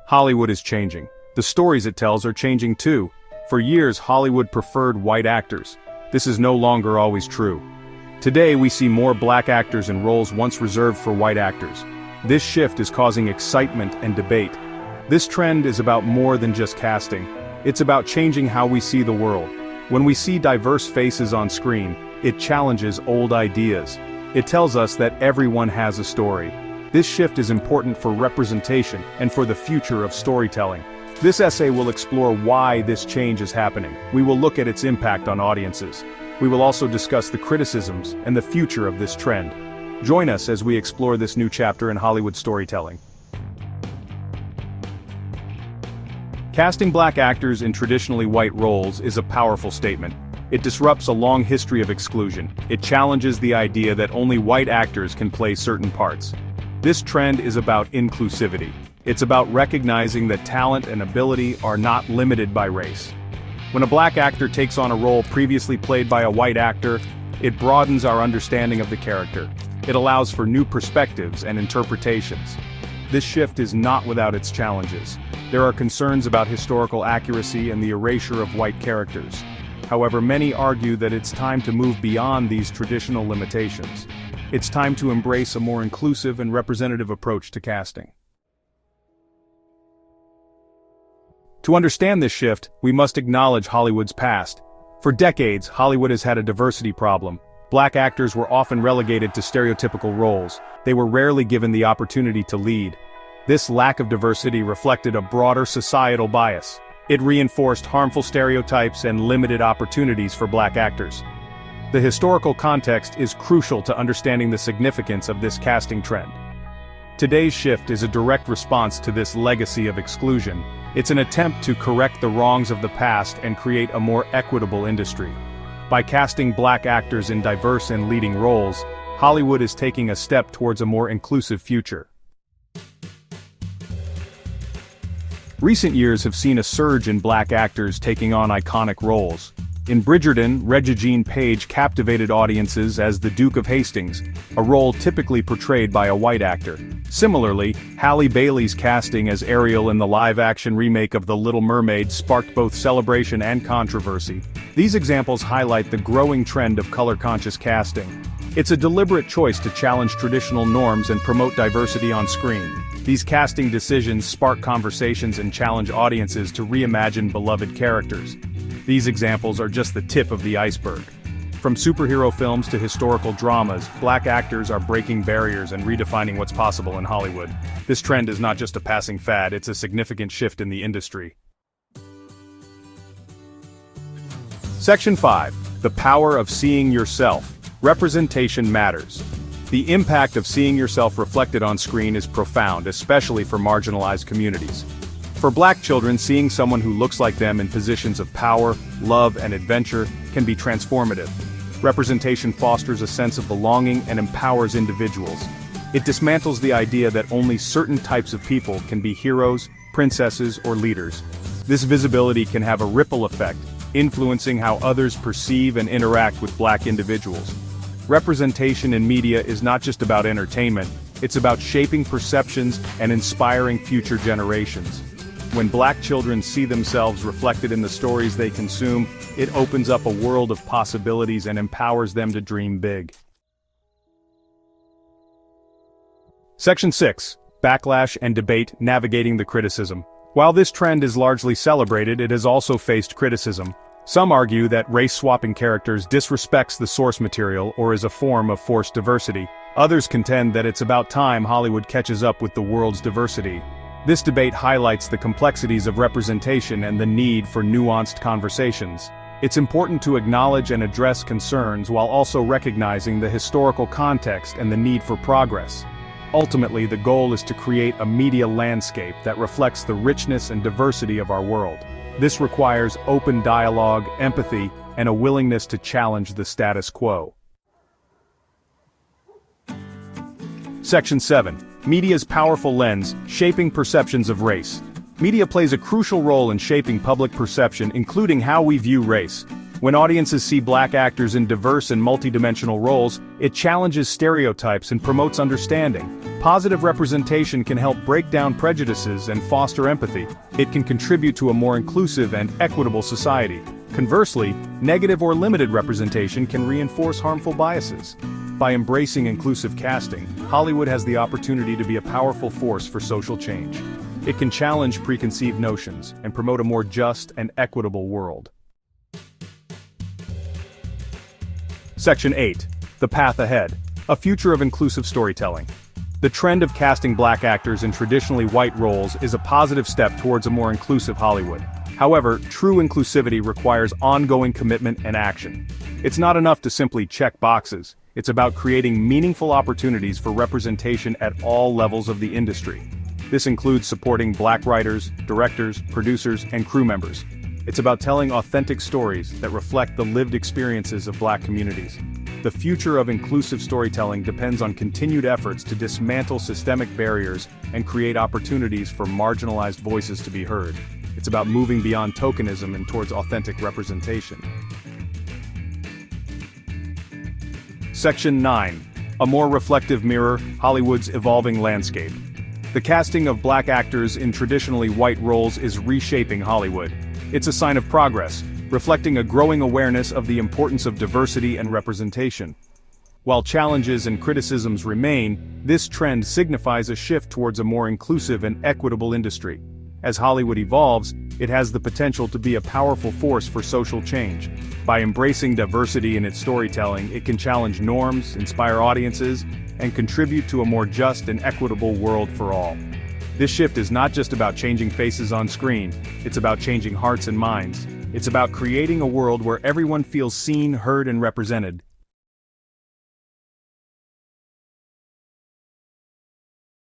Hollywood is changing. The stories it tells are changing too. For years, Hollywood preferred white actors. This is no longer always true. Today we see more black actors in roles once reserved for white actors. This shift is causing excitement and debate. This trend is about more than just casting. It's about changing how we see the world. When we see diverse faces on screen, it challenges old ideas. It tells us that everyone has a story. This shift is important for representation and for the future of storytelling. This essay will explore why this change is happening. We will look at its impact on audiences. We will also discuss the criticisms and the future of this trend. Join us as we explore this new chapter in Hollywood storytelling. Casting black actors in traditionally white roles is a powerful statement. It disrupts a long history of exclusion. It challenges the idea that only white actors can play certain parts. This trend is about inclusivity. It's about recognizing that talent and ability are not limited by race. When a black actor takes on a role previously played by a white actor, it broadens our understanding of the character. It allows for new perspectives and interpretations. This shift is not without its challenges. There are concerns about historical accuracy and the erasure of white characters. However, many argue that it's time to move beyond these traditional limitations. It's time to embrace a more inclusive and representative approach to casting. To understand this shift, we must acknowledge Hollywood's past. For decades, Hollywood has had a diversity problem. Black actors were often relegated to stereotypical roles. They were rarely given the opportunity to lead. This lack of diversity reflected a broader societal bias. It reinforced harmful stereotypes and limited opportunities for black actors. The historical context is crucial to understanding the significance of this casting trend. Today's shift is a direct response to this legacy of exclusion. It's an attempt to correct the wrongs of the past and create a more equitable industry. By casting black actors in diverse and leading roles, Hollywood is taking a step towards a more inclusive future. Recent years have seen a surge in black actors taking on iconic roles. In Bridgerton, Regina Page captivated audiences as the Duke of Hastings, a role typically portrayed by a white actor. Similarly, Halle Bailey's casting as Ariel in the live-action remake of The Little Mermaid sparked both celebration and controversy. These examples highlight the growing trend of color-conscious casting. It's a deliberate choice to challenge traditional norms and promote diversity on screen. These casting decisions spark conversations and challenge audiences to reimagine beloved characters. These examples are just the tip of the iceberg. From superhero films to historical dramas, black actors are breaking barriers and redefining what's possible in Hollywood. This trend is not just a passing fad, it's a significant shift in the industry. Section 5. The power of seeing yourself. Representation matters. The impact of seeing yourself reflected on screen is profound, especially for marginalized communities. For black children, seeing someone who looks like them in positions of power, love, and adventure can be transformative. Representation fosters a sense of belonging and empowers individuals. It dismantles the idea that only certain types of people can be heroes, princesses, or leaders. This visibility can have a ripple effect, influencing how others perceive and interact with black individuals. Representation in media is not just about entertainment, it's about shaping perceptions and inspiring future generations. When black children see themselves reflected in the stories they consume, it opens up a world of possibilities and empowers them to dream big. Section 6. Backlash and debate, navigating the criticism. While this trend is largely celebrated, it has also faced criticism. Some argue that race-swapping characters disrespects the source material or is a form of forced diversity. Others contend that it's about time Hollywood catches up with the world's diversity. This debate highlights the complexities of representation and the need for nuanced conversations. It's important to acknowledge and address concerns while also recognizing the historical context and the need for progress. Ultimately, the goal is to create a media landscape that reflects the richness and diversity of our world. This requires open dialogue, empathy, and a willingness to challenge the status quo. Section 7. Media's powerful lens, shaping perceptions of race. Media plays a crucial role in shaping public perception, including how we view race. When audiences see black actors in diverse and multidimensional roles, it challenges stereotypes and promotes understanding. Positive representation can help break down prejudices and foster empathy. It can contribute to a more inclusive and equitable society. Conversely, negative or limited representation can reinforce harmful biases. By embracing inclusive casting, Hollywood has the opportunity to be a powerful force for social change. It can challenge preconceived notions and promote a more just and equitable world. Section 8. The Path Ahead. A Future of Inclusive Storytelling. The trend of casting black actors in traditionally white roles is a positive step towards a more inclusive Hollywood. However, true inclusivity requires ongoing commitment and action. It's not enough to simply check boxes. It's about creating meaningful opportunities for representation at all levels of the industry. This includes supporting black writers, directors, producers, and crew members. It's about telling authentic stories that reflect the lived experiences of black communities. The future of inclusive storytelling depends on continued efforts to dismantle systemic barriers and create opportunities for marginalized voices to be heard. It's about moving beyond tokenism and towards authentic representation. Section 9. A More Reflective Mirror, Hollywood's Evolving Landscape. The casting of black actors in traditionally white roles is reshaping Hollywood. It's a sign of progress, reflecting a growing awareness of the importance of diversity and representation. While challenges and criticisms remain, this trend signifies a shift towards a more inclusive and equitable industry. As Hollywood evolves, it has the potential to be a powerful force for social change. By embracing diversity in its storytelling, it can challenge norms, inspire audiences, and contribute to a more just and equitable world for all. This shift is not just about changing faces on screen, it's about changing hearts and minds. It's about creating a world where everyone feels seen, heard, and represented.